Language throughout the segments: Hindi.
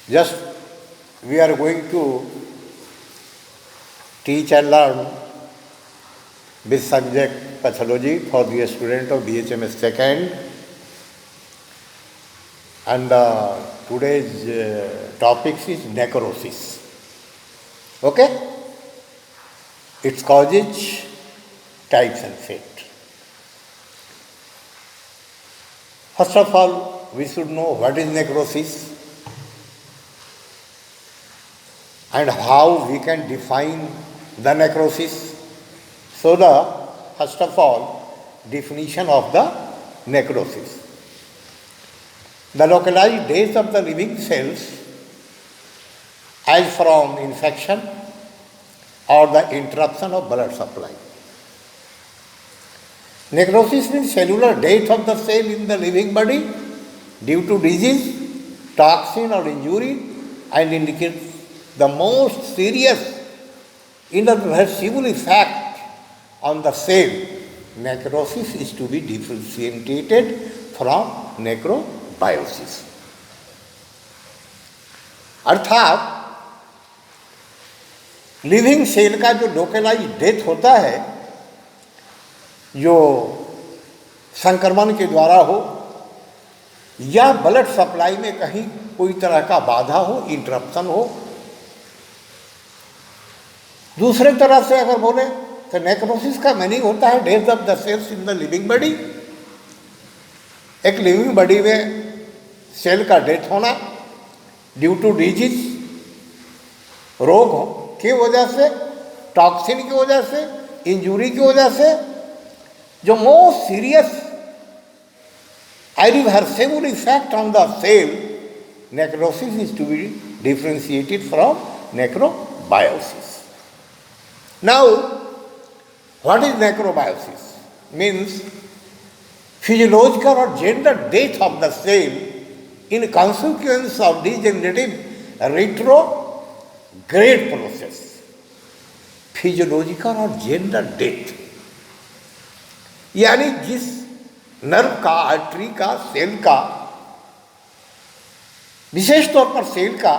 Just we are going to teach and learn this subject pathology for the student of BHMS second, and today's topic is necrosis. Okay? Its causes, types and fate. First of all, we should know what is necrosis and how we can define the necrosis. So first of all, definition of the necrosis. The localized death of the living cells as from infection or the interruption of blood supply. Necrosis means cellular death of the cell in the living body due to disease, toxin or injury, and indicates the most serious irreversible effect on the cell. Necrosis is to be differentiated from necrobiosis. अर्थात लिविंग सेल का जो लोकलाइज डेथ होता है, जो संक्रमण के द्वारा हो या ब्लड सप्लाई में कहीं कोई तरह का बाधा हो, इंटरप्शन हो। दूसरे तरह से अगर बोले तो नेक्रोसिस का मीनिंग होता है death of the cells in the living body. एक लिविंग बॉडी में सेल का डेथ होना ड्यू टू डिजीज, रोग की वजह से, टॉक्सिन की वजह से, इंजुरी की वजह से, जो most serious irreversible effect on the cell, necrosis is to be differentiated from necrobiosis. Now, what is necrobiosis? Means physiological or gender death of the cell in consequence of degenerative retrograde process. Physiological और जेंडर डेथ, यानी जिस नर्व का, आर्टरी का, सेल का, विशेष तौर पर सेल का,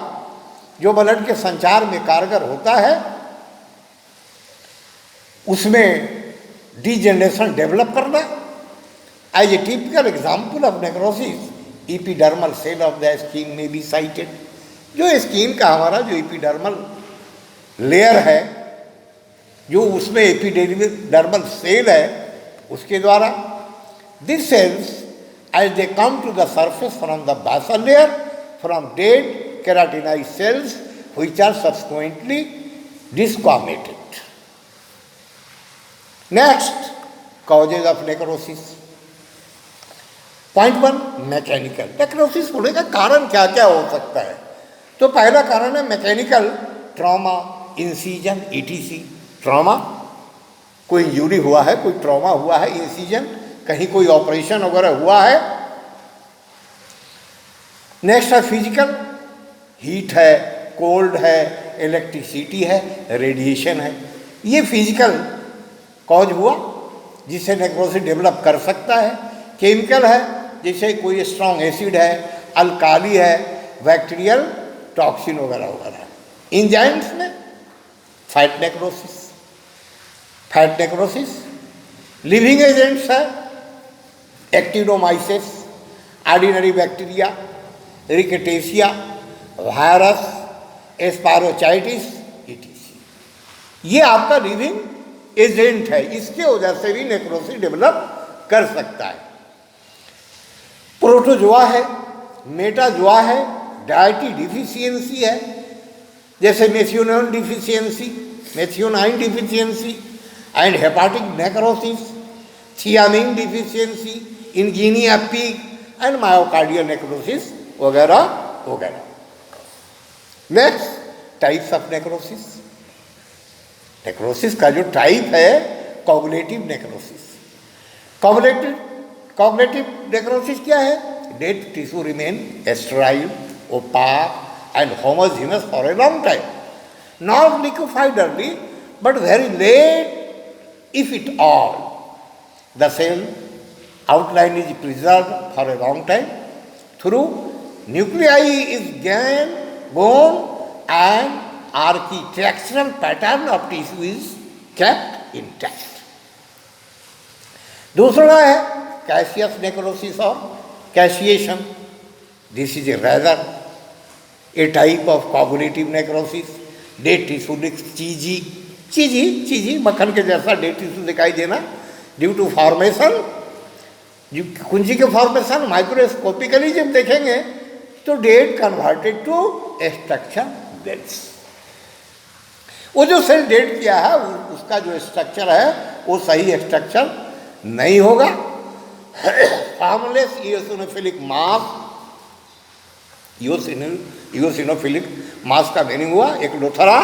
जो ब्लड के संचार में कारगर होता है, उसमें डीजेनरेशन डेवलप करना। As a typical example of necrosis, epidermal cell of the skin में बी साइटेड। जो स्किन का हमारा जो एपिडर्मल लेयर है, जो उसमें एपिडर्मल सेल है, उसके द्वारा this cells as they come to the surface from the basal layer from dead keratinise cells which are subsequently desquamated. Next, causes of necrosis. Point one, mechanical. Necrosis होने का कारण क्या क्या हो सकता है? तो पहला कारण है mechanical, trauma, incision, etc. Trauma, कोई इंजरी हुआ है, कोई ट्रॉमा हुआ है, इंसीजन, कहीं कोई ऑपरेशन वगैरह हुआ है। नेक्स्ट है फिजिकल, हीट है, कोल्ड है, इलेक्ट्रिसिटी है, रेडिएशन है। ये फिजिकल कॉज हुआ जिससे नेक्रोसिस डेवलप कर सकता है। केमिकल है, जैसे कोई स्ट्रॉन्ग एसिड है, अल्काली है, बैक्टीरियल टॉक्सिन वगैरह वगैरह। इंजाइम्स में fat necrosis, fat necrosis. Living agents है, actinomyces, ordinary bacteria, rickettsia, virus, spirochaetes, etc. ये आपका लिविंग एजेंट है, इसके वजह से भी नेक्रोसिस डेवलप कर सकता है। प्रोटोजोआ है, मेटाजोआ है, डायटी डिफिशियंसी है, जैसे methionine deficiency, methionine deficiency and hepatic necrosis, thiamine deficiency, इंजीनिया पीक एंड मायोकार्डियल नेक्रोसिस वगैरह वगैरह। Next, types of necrosis. Necrosis का जो टाइप है, कोगुलेटिव नेक्रोसिस। कोगुलेटिव नेक्रोसिस क्या है? Dead tissue remain sterile, opaque and homogeneous for a long time, not liquefied early but very late if at all. The cell outline is preserved for a long time through nuclei is gained bone and architectural pattern of tissue is kept intact. दूसरा है कैशियस नेक्रोसिस और caseation. This is a rather a type of coagulative necrosis. Dead tissue cheesy cheesy cheesy मक्खन के जैसा डेड टिश्यू दिखाई देना ड्यू टू फॉर्मेशन. कुंजी के फॉर्मेशन माइक्रोस्कोपिकली जब देखेंगे तो dead converted to structureless. वो जो सेल डेड किया है उसका जो स्ट्रक्चर है वो सही स्ट्रक्चर नहीं होगा. Formless eosinophilic mass. Eosinophilic mass का मीनिंग हुआ एक लोथरा.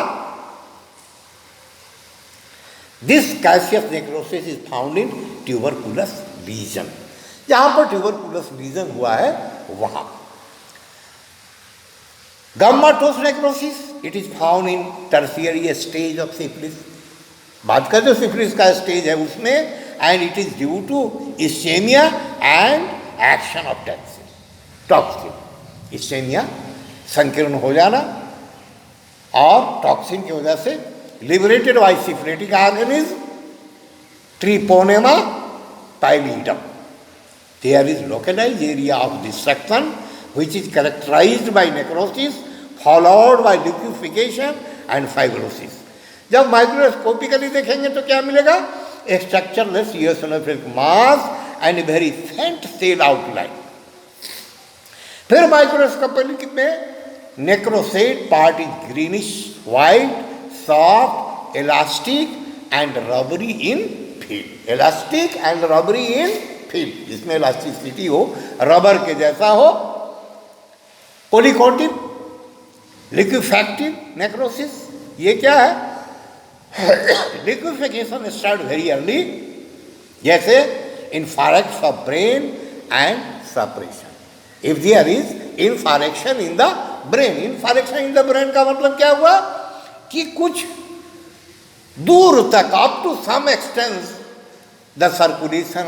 This caseous necrosis is found in tuberculous lesion. जहां पर ट्यूबरकुलस लीजन हुआ है वहां. Gummatous necrosis it is found in tertiary stage of syphilis. बाद का जो सिफिलिस का स्टेज है उसमें, and it is due to ischaemia and action of toxin. Ischaemia संकीर्ण हो जाना और टॉक्सिन की वजह से liberated by syphilitic organism Treponema pallidum. There is localised area of destruction which is characterized by necrosis followed by liquefaction and fibrosis. जब माइक्रोस्कोपिकली देखेंगे तो क्या मिलेगा? A structureless eosinophilic mass and very faint cell outline. फिर माइक्रोस्कोपिक में necrosed part is greenish white soft elastic and rubbery in feel. Elastic and rubbery in feel, जिसमें इलास्टिसिटी हो, रबर के जैसा हो. पोलिकोटिव लिक्विफैक्टिव नेक्रोसिस ये क्या है? लिक्विफिकेशन स्टार्ट वेरी अर्ली, जैसे infarction of brain and suppuration. If there is infarction in the brain. Infarction in the brain का मतलब क्या हुआ कि कुछ दूर तक up to some extents the circulation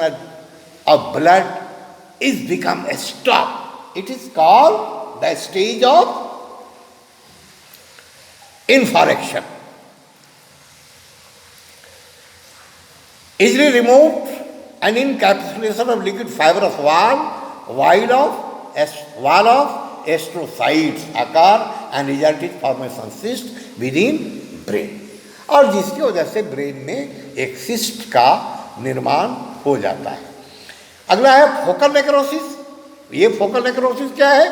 of blood is become stop. It is called the stage of infarction. Easily removed and encapsulation of liquid fibrous wall of astrocytes occur and result in formation cyst within brain. और जिसकी वजह से ब्रेन में एक सिस्ट का निर्माण हो जाता है. अगला है फोकल नेक्रोसिस. ये फोकल नेक्रोसिस क्या है?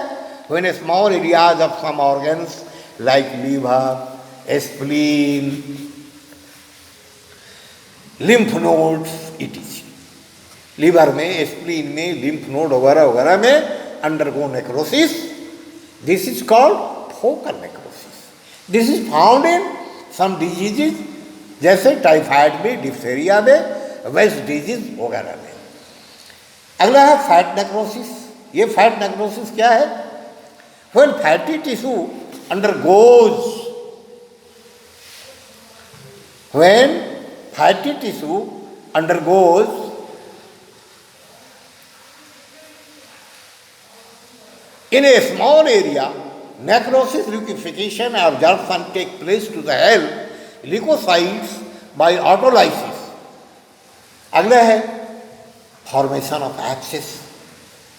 When a small areas of some organs like liver, spleen, lymph nodes etc. Liver में, स्प्लीन में, लिम्फ नोड वगैरह वगैरह में undergo necrosis. This is called focal necrosis. This is found in some diseases जैसे टाइफाइड में, डिप्थेरिया में, वेस्ट डिजीज वगैरह में. अगला है फैट नेक्रोसिस. ये फैट नेक्रोसिस क्या है? When fatty tissue undergoes in a small area, necrosis, liquefaction, and absorption take place to the help leukocytes by autolysis. अगला है formation of abscess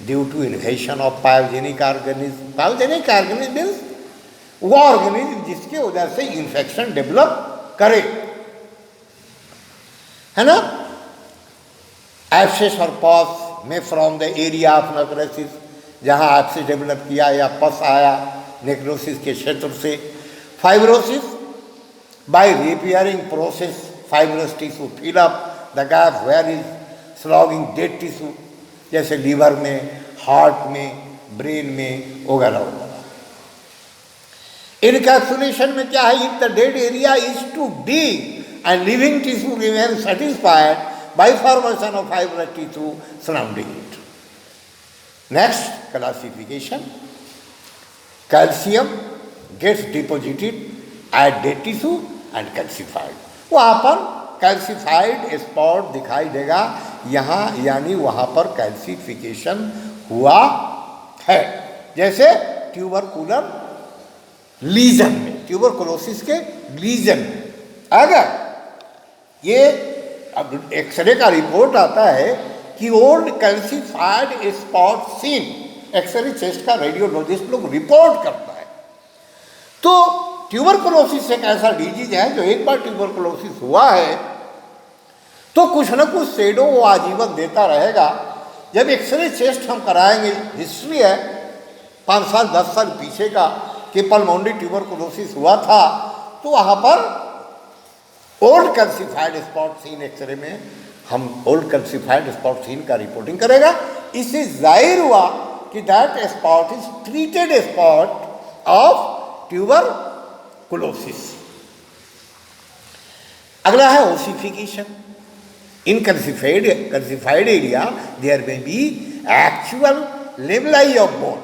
due to invasion of pyogenic organism. Pyogenic organism means वो ऑर्गेनिज्म जिसके वजह से इन्फेक्शन डेवलप करे, है ना. एब्सेस और पस में from the area of necrosis, जहाँ एब्सेस डेवलप किया या पस आया नेक्रोसिस के क्षेत्र से. Fibrosis by repairing process fibrous tissue fill up the gap where is sloughing dead tissue, जैसे लीवर में, हार्ट में, ब्रेन में वगैरह वगैरह. इनकैप्सुलेशन में क्या है? If the dead area is too deep and living tissue remain satisfied by formation of fibrous tissue surrounding it. Next classification. Calcium gets deposited at dead tissue and calcified. वहाँ पर कैल्सिफाइड स्पॉट दिखाई देगा यहाँ, यानी वहाँ पर कैल्सिफिकेशन हुआ है. जैसे ट्यूबरकुलर लीजन में, ट्यूबरकुलोसिस के लीजन में अगर ये अब एक्सरे का रिपोर्ट आता है कि old calcified spot seen, X-ray chest का रेडियोलॉजिस्ट लोग रिपोर्ट करता है। तो ट्यूबरकुलोसिस एक ऐसा डिजीज है जो एक बार ट्यूबरकुलोसिस हुआ है तो कुछ ना कुछ शेडो वो आजीवन देता रहेगा। जब एक्सरे चेस्ट हम कराएंगे, हिस्ट्री है 5 साल 10 साल पीछे का कि पल्मोनरी ट्यूबरकुलोसिस हुआ था, तो वहाँ पर old calcified spot seen X-ray में हम ओल्ड कैल्सिफाइड स्पॉट सीन का रिपोर्टिंग करेगा। इससे जाहिर हुआ कि that spot is treated spot of tuberculosis. अगला है ossification. In calcified area there may be actual लेवलाई ऑफ बोन।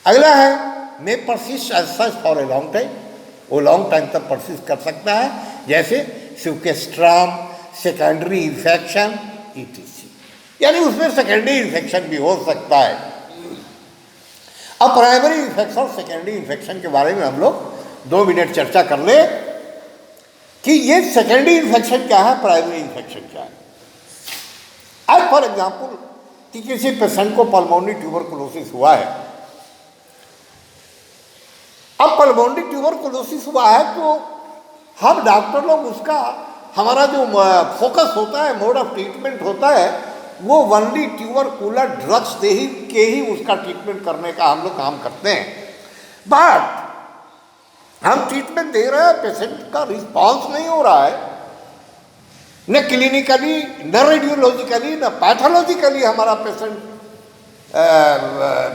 अगला है may persist as such for a long time, वो लॉन्ग टाइम तक परसिस्ट कर सकता है, जैसे सिवकेस्ट्राम, सेकेंडरी इन्फेक्शन ईटीसी, यानी उसमें सेकेंडरी इन्फेक्शन भी हो सकता है। अब प्राइमरी इन्फेक्शन और सेकेंडरी इन्फेक्शन के बारे में हम लोग 2 मिनट चर्चा कर ले कि ये सेकेंडरी इन्फेक्शन क्या है, प्राइमरी इन्फेक्शन क्या है। आज फॉर एग्जाम्पल कि किसी पेशेंट को पल्मोनरी ट्यूबरकुलोसिस हुआ है। अब पल्मोनरी ट्यूबरकुलोसिस हुआ है तो हम डॉक्टर लोग उसका, हमारा जो फोकस होता है, मोड ऑफ ट्रीटमेंट होता है, वो ओनली ट्यूबरकुलर ड्रग्स दे ही के ही उसका ट्रीटमेंट करने का हम लोग काम करते हैं। बट हम ट्रीटमेंट दे रहे हैं, पेशेंट का रिस्पॉन्स नहीं हो रहा है, न क्लिनिकली, न रेडियोलॉजिकली, न पैथोलॉजिकली हमारा पेशेंट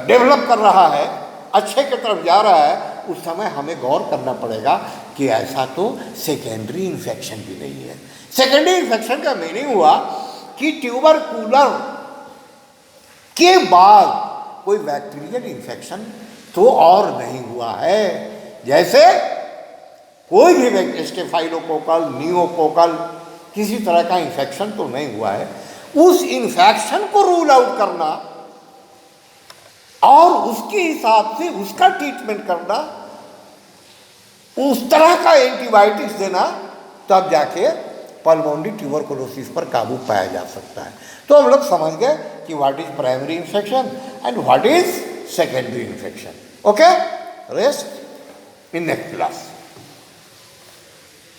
डेवलप कर रहा है, अच्छे की तरफ जा रहा है, उस समय हमें गौर करना पड़ेगा कि ऐसा तो सेकेंडरी इन्फेक्शन भी नहीं है। सेकेंडरी इन्फेक्शन का मीनिंग हुआ कि ट्यूबरकुलर के बाद कोई बैक्टीरियल इन्फेक्शन तो और नहीं हुआ है, जैसे कोई भी स्टेफाइलोकोकल, नियोकोकल किसी तरह का इन्फेक्शन तो नहीं हुआ है। उस इन्फेक्शन को रूल आउट करना और उसके हिसाब से उसका ट्रीटमेंट करना, उस तरह का एंटीबायोटिक्स देना, तब जाके पल्मोनरी ट्यूबरकुलोसिस पर काबू पाया जा सकता है। तो हम लोग समझ गए कि what is primary infection and what is secondary infection. Okay, rest in next class.